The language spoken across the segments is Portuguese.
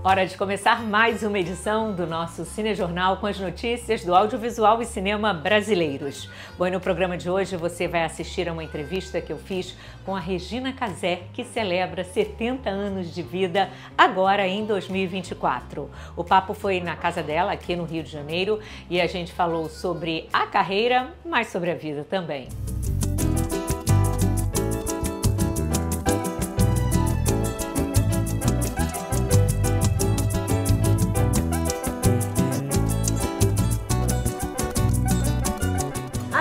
Hora de começar mais uma edição do nosso Cinejornal com as notícias do audiovisual e cinema brasileiros. Bom, e no programa de hoje você vai assistir a uma entrevista que eu fiz com a Regina Casé, que celebra 70 anos de vida agora em 2024. O papo foi na casa dela, aqui no Rio de Janeiro, e a gente falou sobre a carreira, mas sobre a vida também.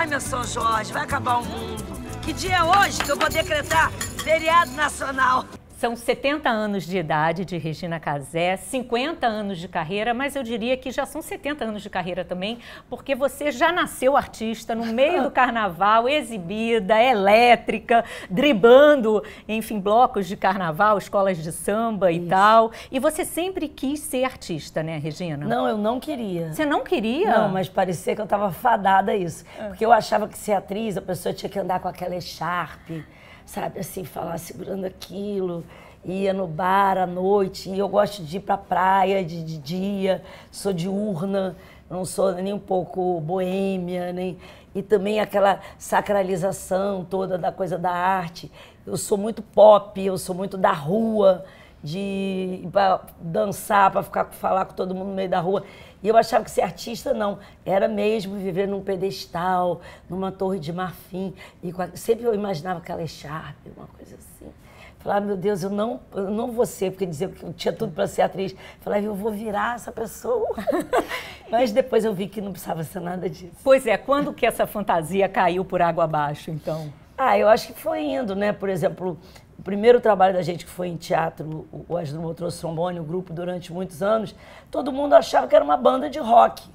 Meu São Jorge, vai acabar o mundo. Que dia é hoje que eu vou decretar feriado nacional? São 70 anos de idade de Regina Casé, 50 anos de carreira, mas eu diria que já são 70 anos de carreira também, porque você já nasceu artista no meio do carnaval, exibida, elétrica, driblando, enfim, blocos de carnaval, escolas de samba e tal. E você sempre quis ser artista, né, Regina? Não, eu não queria. Você não queria? Não, mas parecia que eu estava fadada a isso. Porque eu achava que ser atriz, a pessoa tinha que andar com aquela echarpe, sabe, assim, falar segurando aquilo, ia no bar à noite, e eu gosto de ir pra praia de dia, sou diurna, não sou nem um pouco boêmia, nem... E também aquela sacralização toda da coisa da arte. Eu sou muito pop, eu sou muito da rua, de ir pra dançar, para falar com todo mundo no meio da rua. E eu achava que ser artista, não. Era mesmo viver num pedestal, numa torre de marfim. E sempre eu imaginava aquela echarpe, uma coisa assim. Falava, meu Deus, eu não vou ser, porque dizia que eu tinha tudo para ser atriz. Falava, eu vou virar essa pessoa. Mas depois eu vi que não precisava ser nada disso. Pois é, quando que essa fantasia caiu por água abaixo, então? Ah, eu acho que foi indo, né? Por exemplo, o primeiro trabalho da gente que foi em teatro, o Asdrubal trouxe trombone, o grupo durante muitos anos, todo mundo achava que era uma banda de rock.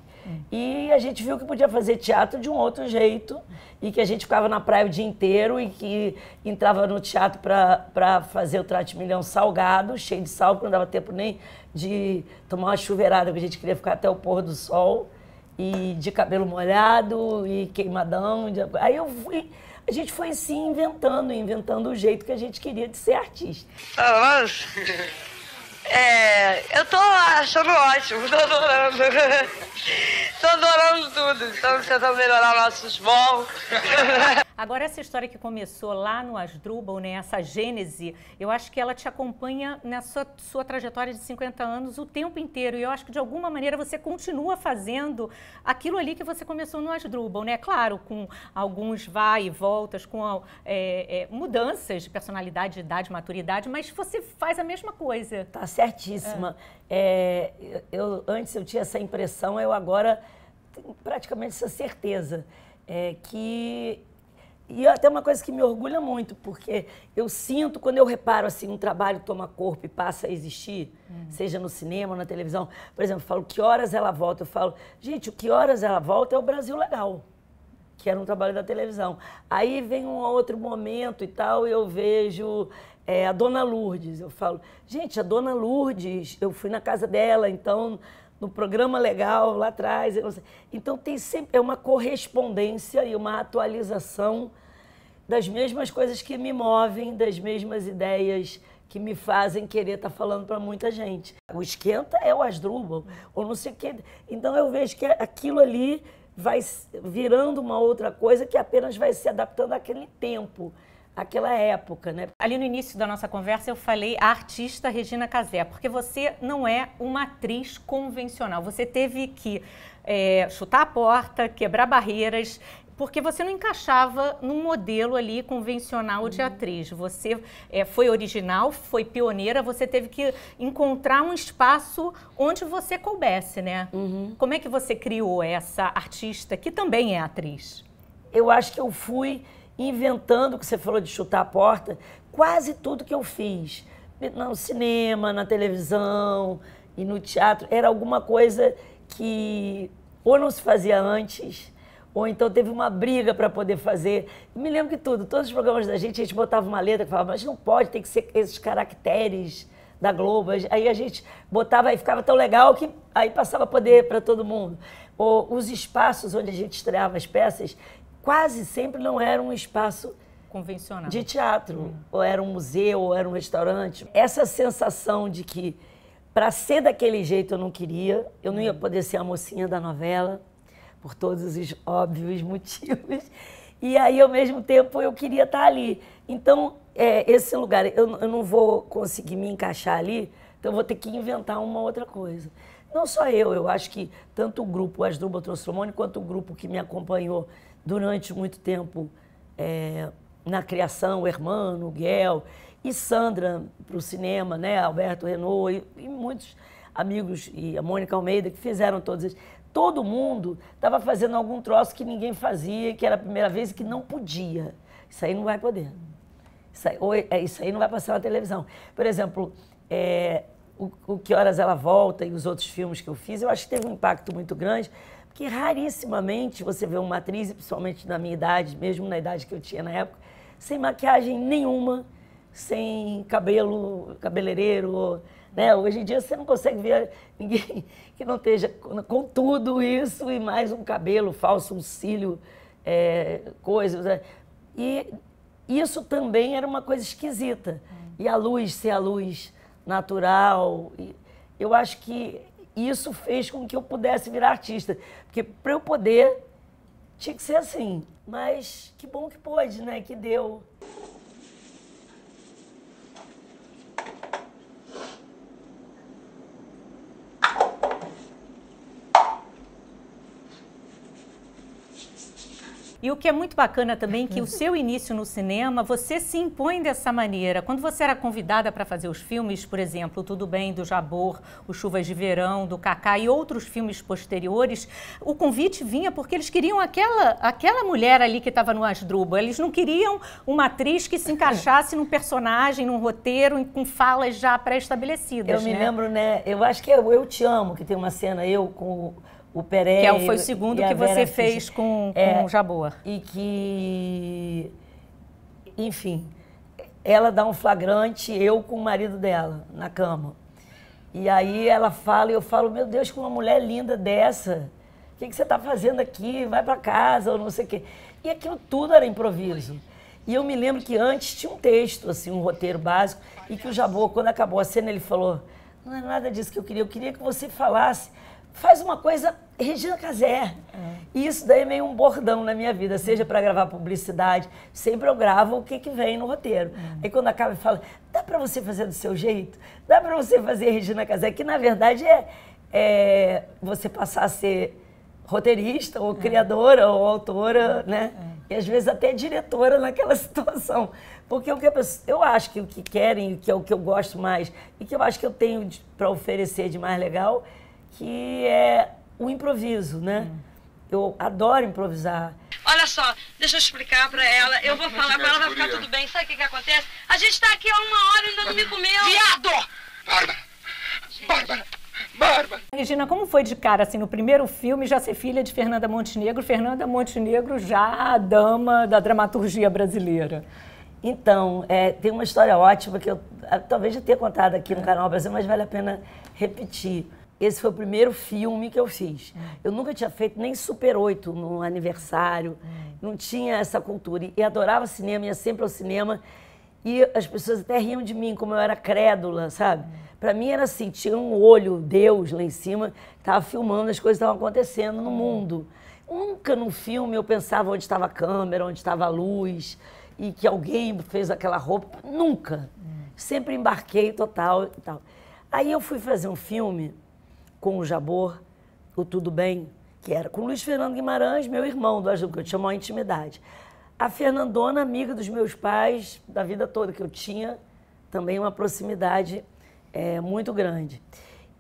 E a gente viu que podia fazer teatro de um outro jeito e que a gente ficava na praia o dia inteiro e que entrava no teatro para fazer o Trate-Milhão salgado, cheio de sal, porque não dava tempo nem de tomar uma chuveirada, porque a gente queria ficar até o pôr do sol, e de cabelo molhado e queimadão. Aí eu fui... A gente foi assim inventando o jeito que a gente queria de ser artista. Eu tô achando ótimo, tô adorando. Tô adorando tudo. Estamos tentando melhorar nossos voos. Agora, essa história que começou lá no Asdrubal, né, essa gênese, eu acho que ela te acompanha nessa sua trajetória de 50 anos o tempo inteiro. E eu acho que, de alguma maneira, você continua fazendo aquilo ali que você começou no Asdrubal, né? Claro, com alguns vai e voltas, com mudanças de personalidade, de idade, maturidade, mas você faz a mesma coisa. Tá certíssima. Antes eu tinha essa impressão, eu agora tenho praticamente essa certeza. E até uma coisa que me orgulha muito, porque eu sinto, quando eu reparo assim, um trabalho toma corpo e passa a existir, seja no cinema ou na televisão, por exemplo, eu falo, que horas ela volta? Eu falo, gente, o que horas ela volta é o Brasil Legal, que era um trabalho da televisão. Aí vem um outro momento e tal, e eu vejo a Dona Lourdes. Eu falo, gente, a Dona Lourdes, eu fui na casa dela, então, no programa Legal, lá atrás. Então, tem sempre uma correspondência e uma atualização das mesmas coisas que me movem, das mesmas ideias que me fazem querer estar falando para muita gente. O esquenta é o Asdrubal, ou não sei o quê. Então, eu vejo que aquilo ali vai virando uma outra coisa que apenas vai se adaptando àquele tempo, àquela época, né? Ali no início da nossa conversa eu falei a artista Regina Casé, porque você não é uma atriz convencional. Você teve que chutar a porta, quebrar barreiras, porque você não encaixava num modelo ali convencional de atriz. Você foi original, foi pioneira, você teve que encontrar um espaço onde você coubesse, né? Como é que você criou essa artista que também é atriz? Eu acho que eu fui inventando, o que você falou de chutar a porta, quase tudo que eu fiz. No cinema, na televisão e no teatro, era alguma coisa que ou não se fazia antes, ou então teve uma briga para poder fazer. Eu me lembro que todos os programas da gente, a gente botava uma letra que falava, mas não pode, tem que ser esses caracteres da Globo. Aí a gente botava, aí ficava tão legal que aí passava poder para todo mundo. Ou os espaços onde a gente estreava as peças, quase sempre não era um espaço convencional de teatro, ou era um museu, ou era um restaurante. Essa sensação de que Para ser daquele jeito eu não queria, eu não ia poder ser a mocinha da novela, por todos os óbvios motivos. E aí, ao mesmo tempo, eu queria estar ali. Então, esse lugar, eu não vou conseguir me encaixar ali, então eu vou ter que inventar uma outra coisa. Não só eu acho que tanto o grupo Asdrubal Trostomoni, quanto o grupo que me acompanhou durante muito tempo na criação, o Hermano, o Guel, e Sandra para o cinema, né? Alberto Renault e muitos amigos, e a Mônica Almeida, que fizeram todos eles. Todo mundo estava fazendo algum troço que ninguém fazia, que era a primeira vez e que não podia. Isso aí não vai poder. Isso aí não vai passar na televisão. Por exemplo, o Que Horas Ela Volta e os outros filmes que eu fiz, eu acho que teve um impacto muito grande, porque rarissimamente você vê uma atriz, principalmente na minha idade, mesmo na idade que eu tinha na época, sem maquiagem nenhuma, sem cabeleireiro, né? Hoje em dia você não consegue ver ninguém que não esteja com tudo isso e mais um cabelo falso, um cílio, coisas. E isso também era uma coisa esquisita. E a luz ser a luz natural. Eu acho que isso fez com que eu pudesse virar artista. Porque para eu poder, tinha que ser assim. Mas que bom que pôde, né? Que deu. E o que é muito bacana também é que o seu início no cinema, você se impõe dessa maneira. Quando você era convidada para fazer os filmes, por exemplo, Tudo Bem, do Jabor, O Chuvas de Verão, do Cacá e outros filmes posteriores, o convite vinha porque eles queriam aquela mulher ali que estava no Asdrubal. Eles não queriam uma atriz que se encaixasse num personagem, num roteiro, com falas já pré-estabelecidas. Eu me lembro, né? Eu acho que Eu Te Amo, que tem uma cena, eu com o Peré. Que foi o segundo que você fez com o Jabor. E que, enfim, ela dá um flagrante, eu com o marido dela, na cama. E aí ela fala, e eu falo, meu Deus, com uma mulher linda dessa, o que você está fazendo aqui? Vai para casa, ou não sei o quê. E aquilo tudo era improviso. E eu me lembro que antes tinha um texto, assim, um roteiro básico, e que o Jabor, quando acabou a cena, ele falou, não é nada disso que eu queria que você falasse, faz uma coisa Regina Casé. E isso daí é meio um bordão na minha vida, seja para gravar publicidade, sempre eu gravo o que vem no roteiro. Aí quando acaba, eu falo, dá para você fazer do seu jeito? Dá para você fazer Regina Casé? Que na verdade é você passar a ser roteirista, ou criadora, ou autora, né? E às vezes até diretora naquela situação. Porque eu acho que o que querem, que é o que eu gosto mais, e que eu acho que eu tenho para oferecer de mais legal, que é o improviso, né? Eu adoro improvisar. Olha só, deixa eu explicar pra ela. Eu vou falar com ela, vai ficar tudo bem. Sabe o que acontece? A gente tá aqui há 1 hora e ainda não me comeu. Viado! Bárbara! Regina, como foi de cara, assim, no primeiro filme, já ser filha de Fernanda Montenegro? Fernanda Montenegro já a dama da dramaturgia brasileira. Então, tem uma história ótima que eu talvez já tenha contado aqui no Canal Brasil, mas vale a pena repetir. Esse foi o primeiro filme que eu fiz. Eu nunca tinha feito nem Super 8 no aniversário, não tinha essa cultura. E adorava cinema, ia sempre ao cinema. E as pessoas até riam de mim, como eu era crédula, sabe? Para mim era assim, tinha um olho, Deus lá em cima, que estava filmando as coisas que estavam acontecendo no mundo. Nunca no filme eu pensava onde estava a câmera, onde estava a luz, e que alguém fez aquela roupa. Nunca. Sempre embarquei total e tal. Aí eu fui fazer um filme com o Jabor, o Tudo Bem, que era com o Luiz Fernando Guimarães, meu irmão do Asdrubal, que eu tinha uma intimidade. A Fernandona, amiga dos meus pais, da vida toda, que eu tinha também uma proximidade muito grande.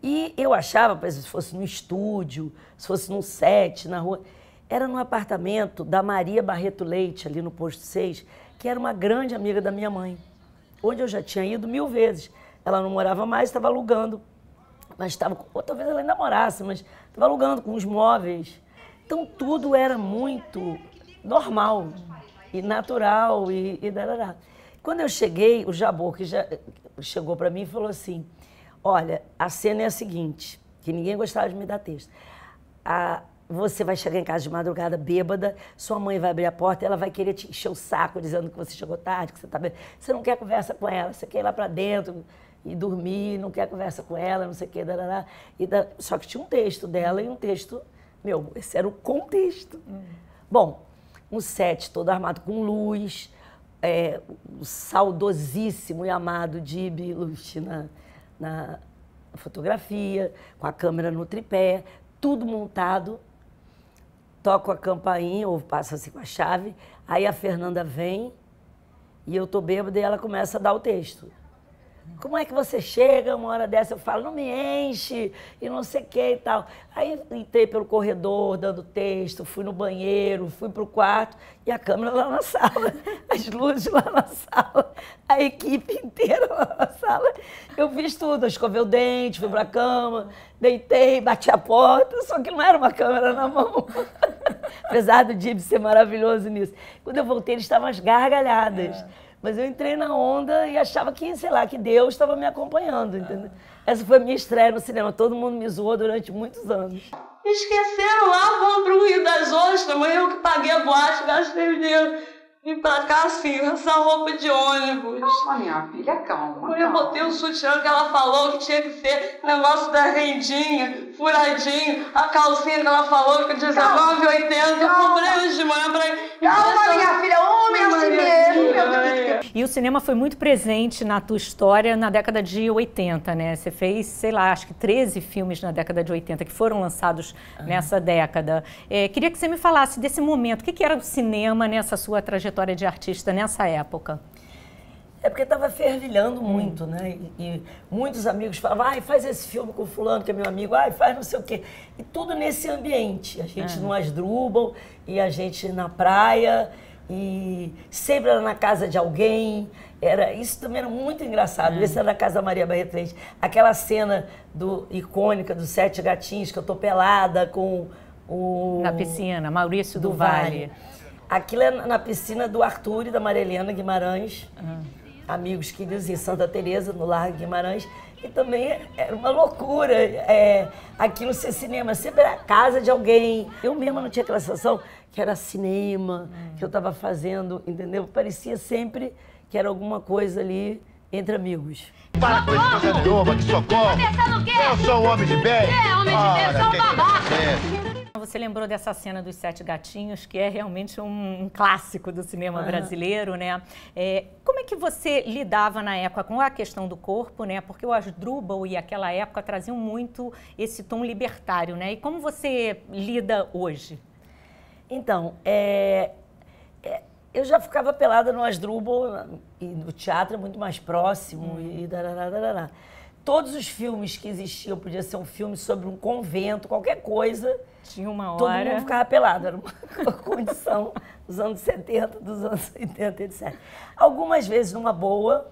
E eu achava, por exemplo, se fosse no estúdio, se fosse num set, na rua, era num apartamento da Maria Barreto Leite, ali no Posto 6, que era uma grande amiga da minha mãe, onde eu já tinha ido 1000 vezes. Ela não morava mais, estava alugando. Mas estava, ou talvez ela ainda morasse, mas estava alugando com os móveis. Então tudo era muito normal e natural e darará. Quando eu cheguei, o Jabor, que já chegou para mim e falou assim, olha, a cena é a seguinte, que ninguém gostava de me dar texto. Você vai chegar em casa de madrugada bêbada, sua mãe vai abrir a porta e ela vai querer te encher o saco dizendo que você chegou tarde, que você está bêbada. Você não quer conversa com ela, você quer ir lá para dentro. e dormir, não quer conversa com ela, não sei o quê, darará, só que tinha um texto dela e um texto meu, esse era o contexto. Bom, um set todo armado com luz, o saudosíssimo e amado Dib Lush na fotografia, com a câmera no tripé, tudo montado. Toco a campainha, ou passo assim com a chave, aí a Fernanda vem e eu tô bêbada e ela começa a dar o texto. Como é que você chega uma hora dessa? Eu falo, não me enche, e não sei o que e tal. Aí entrei pelo corredor, dando texto, fui no banheiro, fui pro quarto, e a câmera lá na sala, as luzes lá na sala, a equipe inteira lá na sala. Eu fiz tudo, eu escovei o dente, fui pra cama, deitei, bati a porta, só que não era uma câmera na mão. Apesar do Dib ser maravilhoso nisso. Quando eu voltei, eles estavam às gargalhadas. Mas eu entrei na onda e achava que, sei lá, que Deus estava me acompanhando, entendeu? Essa foi a minha estreia no cinema. Todo mundo me zoou durante muitos anos. Esqueceram lá, vão pro Rio das Ostras, mas eu que paguei a boate, gastei o dinheiro. Vim pra cá assim, essa roupa de ônibus. Calma, minha filha, calma. Eu botei o sutiã que ela falou que tinha que ser negócio da rendinha, furadinho, a calcinha que ela falou que R$19,80. Eu comprei hoje de manhã pra... Calma, minha filha, homem assim mesmo, meu Deus. E o cinema foi muito presente na tua história na década de 80, né? Você fez, sei lá, acho que 13 filmes na década de 80 que foram lançados nessa década. Queria que você me falasse desse momento. O que era o cinema nessa sua trajetória de artista nessa época? É porque estava fervilhando muito, né? E muitos amigos falavam, ai, faz esse filme com fulano, que é meu amigo, ai, faz não sei o quê. E tudo nesse ambiente. A gente no Asdrubal, e a gente na praia, e sempre era na casa de alguém. Isso também era muito engraçado. Esse era na casa da Maria Barreto Leite. Aquela cena icônica dos 7 gatinhos, que eu tô pelada com o... Na piscina, Maurício do Vale. Aquilo é na piscina do Arthur e da Maria Helena Guimarães, amigos queridos em Santa Teresa, no Largo Guimarães, e também era uma loucura aquilo ser cinema, sempre era a casa de alguém. Eu mesma não tinha aquela sensação que era cinema, que eu estava fazendo, entendeu? Parecia sempre que era alguma coisa ali entre amigos. Para com esse coisa nenhuma, que socorro! Eu sou um homem de bem! homem de bem, eu sou um babaca! Você lembrou dessa cena dos 7 gatinhos, que é realmente um clássico do cinema brasileiro, né? Como é que você lidava na época com a questão do corpo, né? Porque o Asdrubal e aquela época traziam muito esse tom libertário, né? E como você lida hoje? Então, eu já ficava pelada no Asdrubal e no teatro é muito mais próximo e darará. Todos os filmes que existiam, podia ser um filme sobre um convento, qualquer coisa. Tinha uma hora. Todo mundo ficava pelado, era uma condição dos anos 70, dos anos 80, etc. Algumas vezes numa boa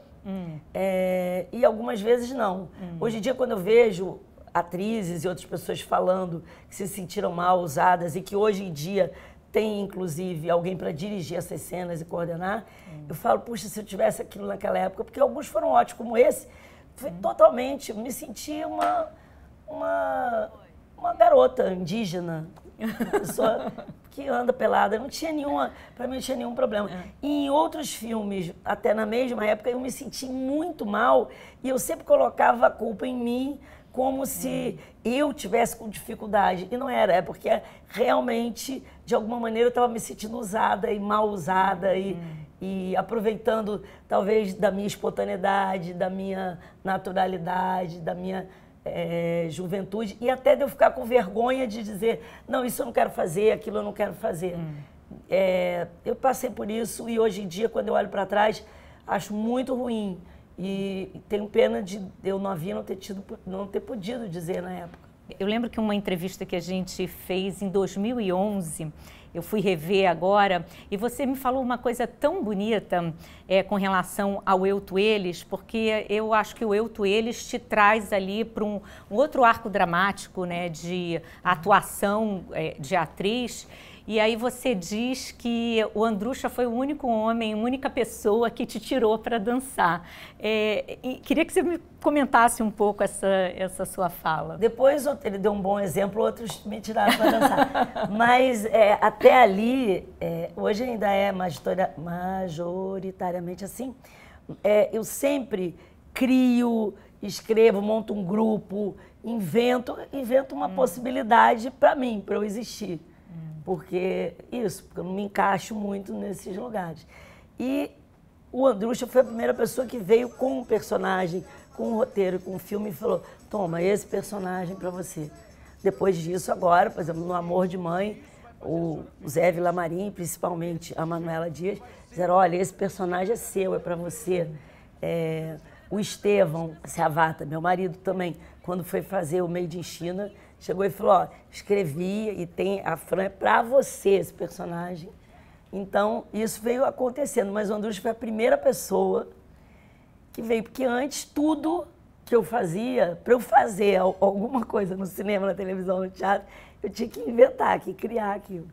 e algumas vezes não. Hoje em dia, quando eu vejo atrizes e outras pessoas falando que se sentiram mal usadas e que hoje em dia tem, inclusive, alguém para dirigir essas cenas e coordenar, eu falo, puxa, se eu tivesse aquilo naquela época, porque alguns foram ótimos, como esse, foi totalmente, me senti uma garota indígena, uma pessoa que anda pelada, não tinha nenhuma, para mim não tinha nenhum problema. E em outros filmes, até na mesma época, eu me senti muito mal e eu sempre colocava a culpa em mim, como se eu tivesse com dificuldade. E não era, é porque realmente, de alguma maneira, eu estava me sentindo usada e mal usada e aproveitando, talvez, da minha espontaneidade, da minha naturalidade, da minha juventude, e até de eu ficar com vergonha de dizer, não, isso eu não quero fazer, aquilo eu não quero fazer. Eu passei por isso e hoje em dia, quando eu olho para trás, acho muito ruim. E tenho pena de eu novinha não ter podido dizer na época. Eu lembro que uma entrevista que a gente fez em 2011, eu fui rever agora, e você me falou uma coisa tão bonita com relação ao Eu, Tu, Eles, porque eu acho que o Eu, Tu, Eles te traz ali para um outro arco dramático, né, de atuação de atriz. E aí você diz que o Andrucha foi o único homem, a única pessoa que te tirou para dançar. E queria que você me comentasse um pouco essa sua fala. Depois ele deu um bom exemplo, outros me tiraram para dançar. Mas até ali, hoje ainda é majoritariamente assim, eu sempre crio, escrevo, monto um grupo, invento uma possibilidade para mim, para eu existir. Porque eu não me encaixo muito nesses lugares. E o Andrucha foi a primeira pessoa que veio com um personagem, com um roteiro, com um filme e falou, toma, esse personagem para você. Depois disso, agora, por exemplo, no Amor de Mãe, o Zé Vilamarim, principalmente a Manuela Dias, disseram, olha, esse personagem é seu, é para você. O Estevão Seavata, meu marido também, quando foi fazer o Made in China, chegou e falou, ó, escrevi e tem a Fran, é para você esse personagem. Então, isso veio acontecendo, mas o Andrucha foi a primeira pessoa que veio, porque antes tudo que eu fazia, para eu fazer alguma coisa no cinema, na televisão, no teatro, eu tinha que inventar, que criar aquilo.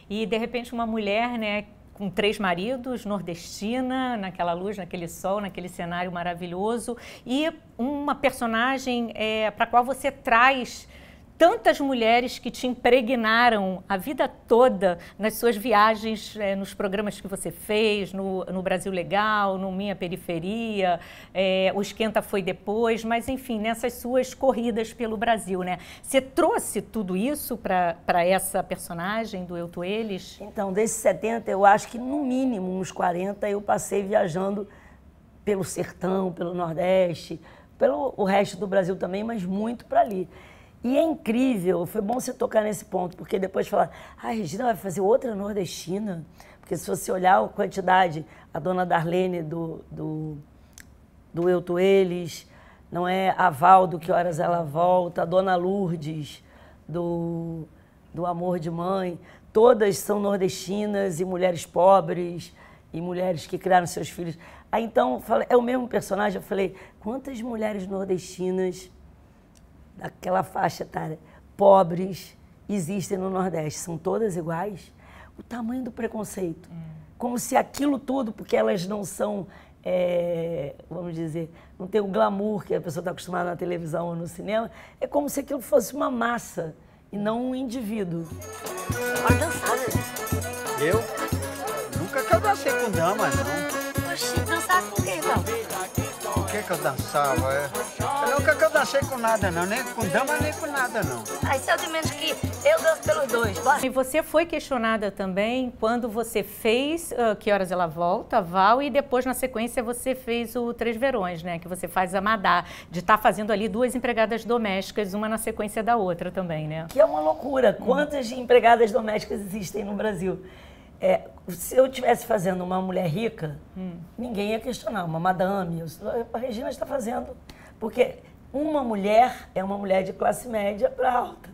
E, de repente, uma mulher, né, com 3 maridos, nordestina, naquela luz, naquele sol, naquele cenário maravilhoso, e uma personagem para a qual você traz tantas mulheres que te impregnaram a vida toda nas suas viagens, nos programas que você fez, no Brasil Legal, no Minha Periferia, o Esquenta foi depois, mas enfim, nessas suas corridas pelo Brasil, né? Você trouxe tudo isso para essa personagem do Eu, Tu, Eles? Então, desses 70, eu acho que no mínimo uns 40 eu passei viajando pelo sertão, pelo Nordeste, pelo o resto do Brasil também, mas muito para ali. E é incrível, foi bom você tocar nesse ponto, porque depois falar, a Regina vai fazer outra nordestina, porque se você olhar a quantidade, a dona Darlene do Eu, Tu, Eles, não é a Val do Que Horas Ela Volta, a dona Lourdes do Amor de Mãe, todas são nordestinas e mulheres pobres e mulheres que criaram seus filhos. Aí então, é o mesmo personagem, eu falei, quantas mulheres nordestinas daquela faixa etária, pobres, existem no Nordeste, são todas iguais? O tamanho do preconceito. Como se aquilo tudo, porque elas não são, vamos dizer, não tem o glamour que a pessoa está acostumada na televisão ou no cinema, é como se aquilo fosse uma massa e não um indivíduo. Pode dançar, né? Eu? Nunca que eu dancei com dama, não. Oxi, dançar com quem, então? Por que eu dançava, Eu nunca que eu dancei com nada, não. Nem com dama, nem com nada, não. Aí, se eu de menos que eu danço pelos dois, bora. E você foi questionada também quando você fez Que Horas Ela Volta, Val, e depois, na sequência, você fez o Três Verões, né? Que você faz a Madá, de estar fazendo ali 2 empregadas domésticas, uma na sequência da outra também, né? Que é uma loucura. Quantas empregadas domésticas existem no Brasil? Se eu estivesse fazendo uma mulher rica, ninguém ia questionar, uma madame. A Regina está fazendo. Porque uma mulher é uma mulher de classe média para alta.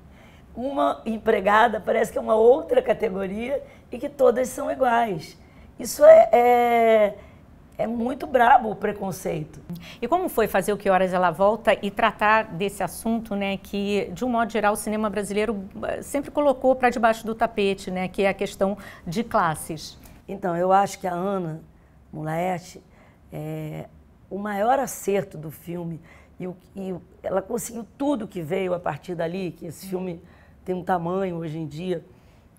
Uma empregada parece que é uma outra categoria e que todas são iguais. Isso é muito brabo o preconceito. E como foi fazer o Que Horas Ela Volta e tratar desse assunto, né, que, de um modo geral, o cinema brasileiro sempre colocou para debaixo do tapete, né, que é a questão de classes? Então, eu acho que a Ana Mulaerte, o maior acerto do filme, e ela conseguiu tudo que veio a partir dali, que esse filme tem um tamanho hoje em dia.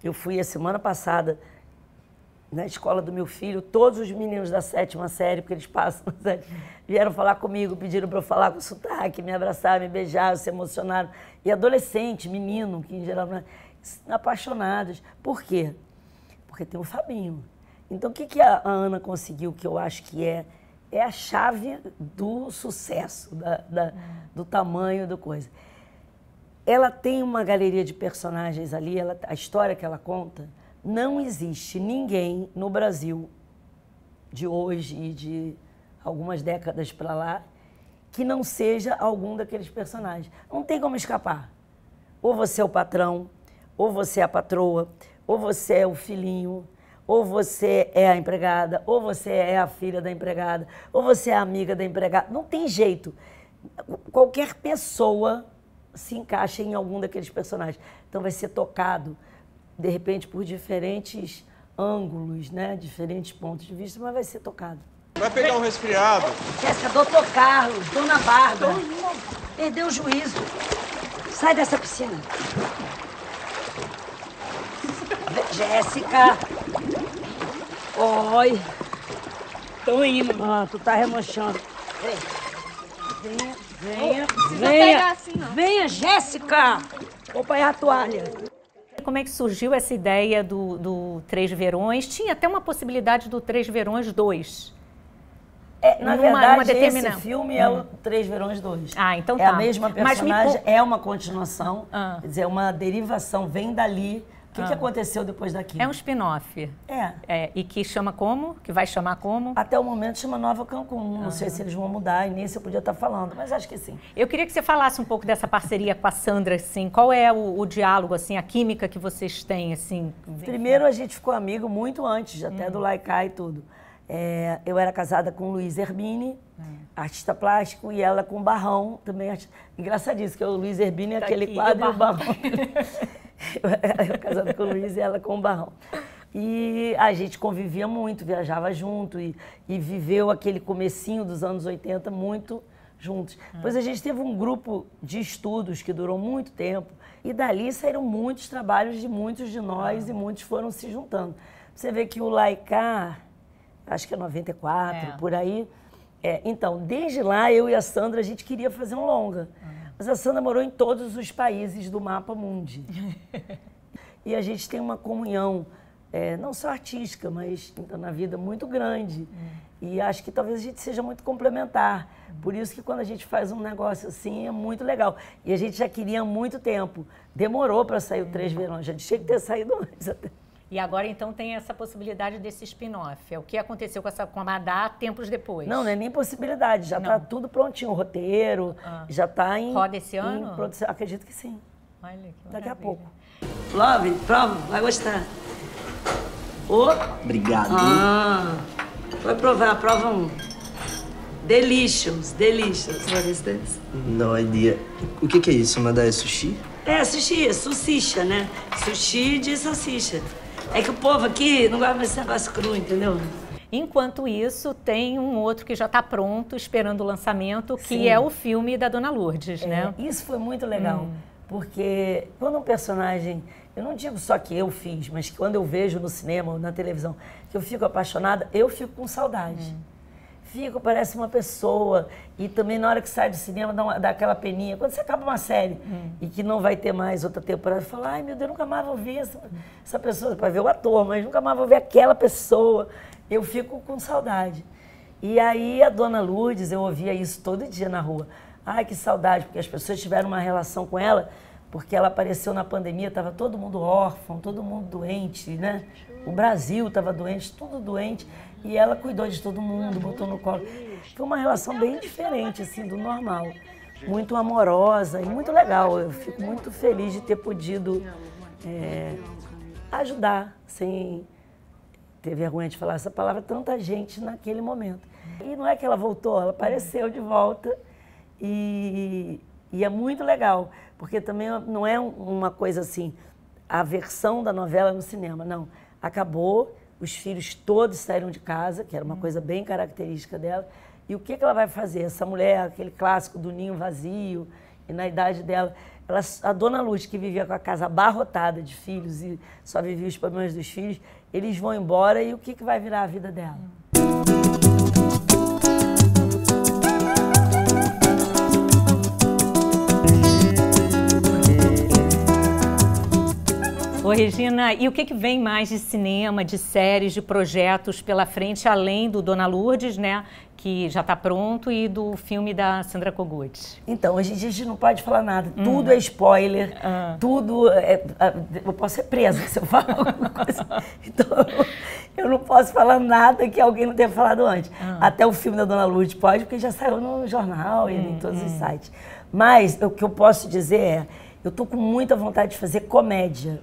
Eu fui a semana passada na escola do meu filho, todos os meninos da 7ª série, porque eles passam, vieram falar comigo, pediram para eu falar com sotaque, me abraçar, me beijar, se emocionaram. E adolescente, menino, que em geral apaixonados. Por quê? Porque tem o Fabinho. Então, o que a Ana conseguiu, que eu acho que é a chave do sucesso, do tamanho da coisa. Ela tem uma galeria de personagens ali, a história que ela conta, não existe ninguém no Brasil de hoje e de algumas décadas para lá que não seja algum daqueles personagens. Não tem como escapar. Ou você é o patrão, ou você é a patroa, ou você é o filhinho, ou você é a empregada, ou você é a filha da empregada, ou você é a amiga da empregada. Não tem jeito. Qualquer pessoa se encaixa em algum daqueles personagens. Então vai ser tocado, de repente, por diferentes ângulos, né? Diferentes pontos de vista, mas vai ser tocado. Vai pegar um resfriado. Jéssica, doutor Carlos, dona Bárbara, perdeu o juízo. Sai dessa piscina. Jéssica. Oi. Tô indo. Ah, tu tá remanchando. Peraí. Venha, Precisa venha, pegar assim, ó. venha, Jéssica! Vou apanhar a toalha. Como é que surgiu essa ideia do Três Verões? Tinha até uma possibilidade do Três Verões 2. Na Numa verdade, determinada- esse filme é o Três Verões 2. Ah, então É tá. a mesma Mas me personagem, con- é uma continuação, Ah. quer dizer, é uma derivação, vem dali. O que aconteceu depois daquilo? É um spin-off. E que chama como? Que vai chamar como? Até o momento chama Nova Cancún. Não sei se eles vão mudar, e nem se eu podia estar falando, mas acho que sim. Eu queria que você falasse um pouco dessa parceria com a Sandra, assim. Qual é o diálogo, assim, a química que vocês têm, assim? Primeiro, a gente ficou amigo muito antes, até do Laicá e tudo. Eu era casada com o Luiz Erbini, artista plástico, e ela com o Barrão, também engraçadíssimo, que o Luiz Erbini é Tá aquele aqui, quadro e e o o Barrão. Eu casada com o Luiz e ela com o Barrão. E a gente convivia muito, viajava junto e viveu aquele comecinho dos anos 80 muito juntos. Depois a gente teve um grupo de estudos que durou muito tempo e dali saíram muitos trabalhos de muitos de nós e muitos foram se juntando. Você vê que o Laicá, acho que é 94, por aí. Então, desde lá, eu e a Sandra, a gente queria fazer um longa. Mas a Sandra morou em todos os países do mapa mundi. E a gente tem uma comunhão, não só artística, mas na vida muito grande. E acho que talvez a gente seja muito complementar. Por isso que quando a gente faz um negócio assim, é muito legal. E a gente já queria há muito tempo. Demorou para sair o Três Verões, já tinha que ter saído antes até. E agora, então, tem essa possibilidade desse spin-off. É o que aconteceu com a Madá tempos depois. Não é nem possibilidade, já está tudo prontinho, o roteiro, já está em... Roda esse ano? Em produção. Acredito que sim. Olha, que Daqui a maravilha. pouco. Love, prova, vai gostar. Obrigado. Vai provar, prova um. Delicious, delicious. What is this? No idea. O que é isso? Madá é sushi? Sushi, salsicha, né? Sushi de salsicha. É que o povo aqui não gosta desse negócio cru, entendeu? Enquanto isso, tem um outro que já está pronto, esperando o lançamento, que Sim. é o filme da Dona Lourdes, né? Isso foi muito legal, porque quando um personagem, eu não digo só que eu fiz, mas que quando eu vejo no cinema ou na televisão, que eu fico apaixonada, eu fico com saudade. Fico, parece uma pessoa, e também na hora que sai do cinema dá aquela peninha. Quando você acaba uma série e que não vai ter mais outra temporada, você fala, ai meu Deus, nunca mais vou ver essa pessoa, para ver o ator, mas nunca mais vou ver aquela pessoa. Eu fico com saudade. E aí a Dona Lourdes, eu ouvia isso todo dia na rua. Ai, que saudade, porque as pessoas tiveram uma relação com ela, porque ela apareceu na pandemia, estava todo mundo órfão, todo mundo doente, né? O Brasil estava doente, tudo doente. E ela cuidou de todo mundo, botou no colo. Foi uma relação bem diferente, assim, do normal. Muito amorosa e muito legal. Eu fico muito feliz de ter podido ajudar, sem ter vergonha de falar essa palavra, tanta gente naquele momento. E não é que ela voltou, ela apareceu de volta e é muito legal, porque também não é uma coisa assim, a versão da novela no cinema, não. Acabou, os filhos todos saíram de casa, que era uma coisa bem característica dela, e o que ela vai fazer? Essa mulher, aquele clássico do ninho vazio, e na idade dela, a Dona Luz, que vivia com a casa abarrotada de filhos e só vivia os problemas dos filhos, eles vão embora e o que vai virar a vida dela? Ô, Regina, e o que vem mais de cinema, de séries, de projetos pela frente, além do Dona Lourdes, né, que já está pronto, e do filme da Sandra Kogut? Então, hoje em dia a gente não pode falar nada. Tudo é spoiler, tudo... eu posso ser presa se eu falar alguma coisa. Então, eu não posso falar nada que alguém não tenha falado antes. Até o filme da Dona Lourdes pode, porque já saiu no jornal e em todos os sites. Mas o que eu posso dizer é... Eu estou com muita vontade de fazer comédia.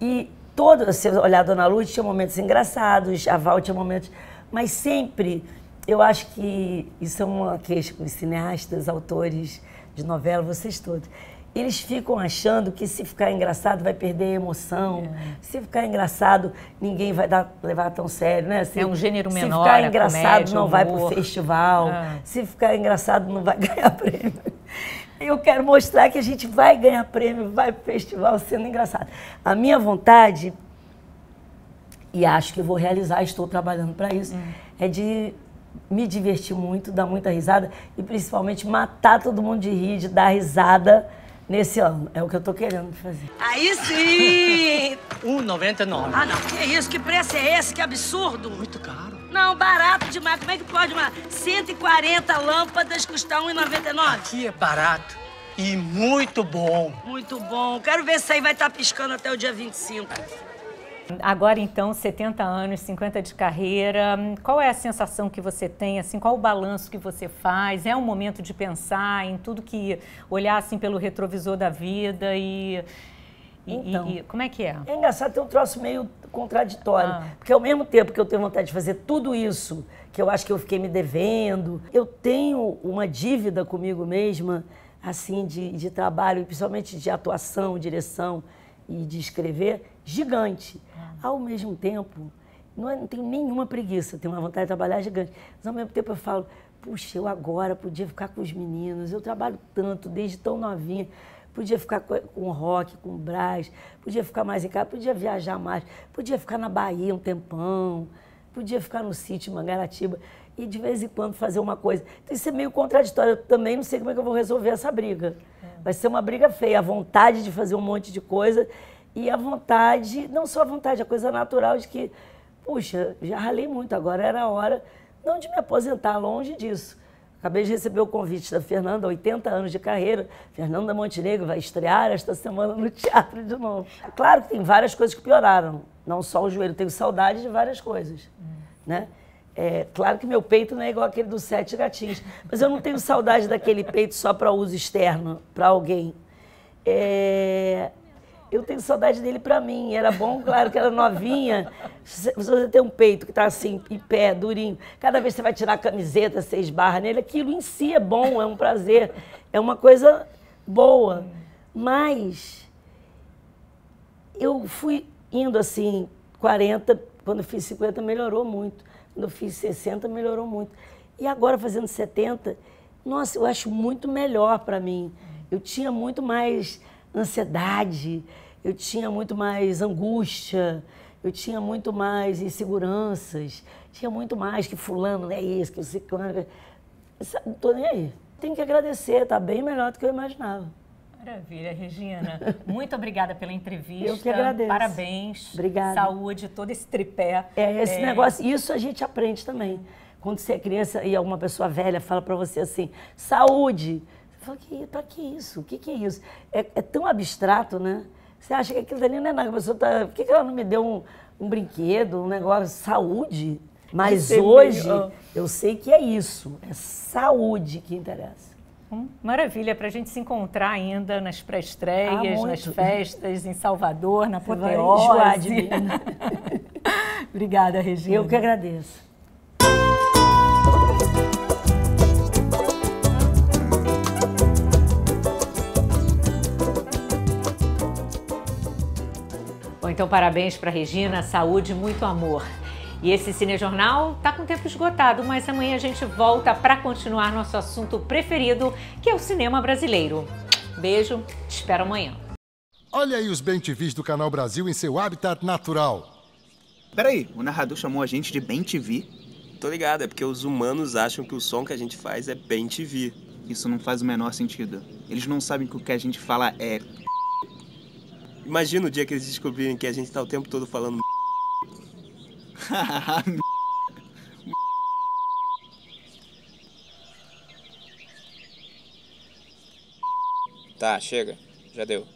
E se você olhar a Dona Lourdes, tinha momentos engraçados, a Val tinha momentos... Mas sempre, eu acho que isso é uma queixa com os cineastas, autores de novela, vocês todos. Eles ficam achando que se ficar engraçado vai perder a emoção. Se ficar engraçado, ninguém vai levar tão sério, né? É um gênero menor, se ficar engraçado, comédia, não vai humor. para o festival. Se ficar engraçado, não vai ganhar prêmio. Eu quero mostrar que a gente vai ganhar prêmio, vai para o festival sendo engraçado. A minha vontade, e acho que eu vou realizar, estou trabalhando para isso, é de me divertir muito, dar muita risada e principalmente matar todo mundo de rir, de dar risada nesse ano. É o que eu tô querendo fazer. Aí sim! 1,99. Ah, não. Que isso? Que preço é esse? Que absurdo! Muito caro. Não, barato demais. Como é que pode uma 140 lâmpadas custar 1,99? Aqui é barato e muito bom. Muito bom. Quero ver se aí vai estar piscando até o dia 25. Agora, então, 70 anos, 50 de carreira, qual é a sensação que você tem, assim, qual o balanço que você faz? É um momento de pensar em tudo que, olhar assim pelo retrovisor da vida e como é que é? É engraçado, tem um troço meio contraditório, porque ao mesmo tempo que eu tenho vontade de fazer tudo isso, que eu acho que eu fiquei me devendo, eu tenho uma dívida comigo mesma, assim, de trabalho, principalmente de atuação, direção e de escrever, gigante. Ao mesmo tempo, não tenho nenhuma preguiça, tenho uma vontade de trabalhar gigante. Mas ao mesmo tempo eu falo, puxa, eu agora podia ficar com os meninos, eu trabalho tanto, desde tão novinha, podia ficar com o Rock, com o Brás, podia ficar mais em casa, podia viajar mais, podia ficar na Bahia um tempão, podia ficar no sítio Mangaratiba e de vez em quando fazer uma coisa. Então isso é meio contraditório, eu também não sei como é que eu vou resolver essa briga. Vai ser uma briga feia, a vontade de fazer um monte de coisa e a vontade, não só a vontade, a coisa natural de que, puxa, já ralei muito, agora era a hora, não de me aposentar, longe disso. Acabei de receber o convite da Fernanda, 80 anos de carreira, Fernanda Montenegro vai estrear esta semana no teatro de novo. Claro que tem várias coisas que pioraram, não só o joelho, tenho saudade de várias coisas, né? É, claro que meu peito não é igual aquele dos 7 gatinhos, mas eu não tenho saudade daquele peito só para uso externo, para alguém. Eu tenho saudade dele para mim. Era bom, claro, que era novinha. Se você tem um peito que está assim, em pé, durinho, cada vez que você vai tirar a camiseta, você esbarra nele, aquilo em si é bom, é um prazer, é uma coisa boa. Mas eu fui indo assim, 40, quando eu fiz 50 melhorou muito. Quando eu fiz 60 melhorou muito. E agora fazendo 70, nossa, eu acho muito melhor para mim. Eu tinha muito mais ansiedade, eu tinha muito mais angústia, eu tinha muito mais inseguranças, tinha muito mais que fulano é isso, que o ciclano... Não estou nem aí. Tenho que agradecer, está bem melhor do que eu imaginava. Maravilha, Regina. Muito obrigada pela entrevista. Eu que agradeço. Parabéns. Obrigada. Saúde, todo esse tripé. Esse negócio, isso a gente aprende também. Quando você é criança e alguma pessoa velha fala para você assim, saúde. Você fala, para que isso? O que é isso? É tão abstrato, né? Você acha que aquilo ali não é nada. A pessoa tá, por que ela não me deu um brinquedo, um negócio? Saúde? Mas hoje eu sei que é isso. É saúde que interessa. Maravilha, para a gente se encontrar ainda nas pré-estreias, nas festas, em Salvador, na Apoteose. Vai enjoar de mim. Obrigada, Regina. Eu que agradeço. Bom, então parabéns para Regina, saúde e muito amor. E esse Cinejornal está com o tempo esgotado, mas amanhã a gente volta para continuar nosso assunto preferido, que é o cinema brasileiro. Beijo, te espero amanhã. Olha aí os bem-TVs do Canal Brasil em seu habitat natural. Peraí, o narrador chamou a gente de bem-TV? Tô ligado, é porque os humanos acham que o som que a gente faz é bem-TV. Isso não faz o menor sentido. Eles não sabem que o que a gente fala é... Imagina o dia que eles descobrirem que a gente tá o tempo todo falando... Tá, chega. Já deu.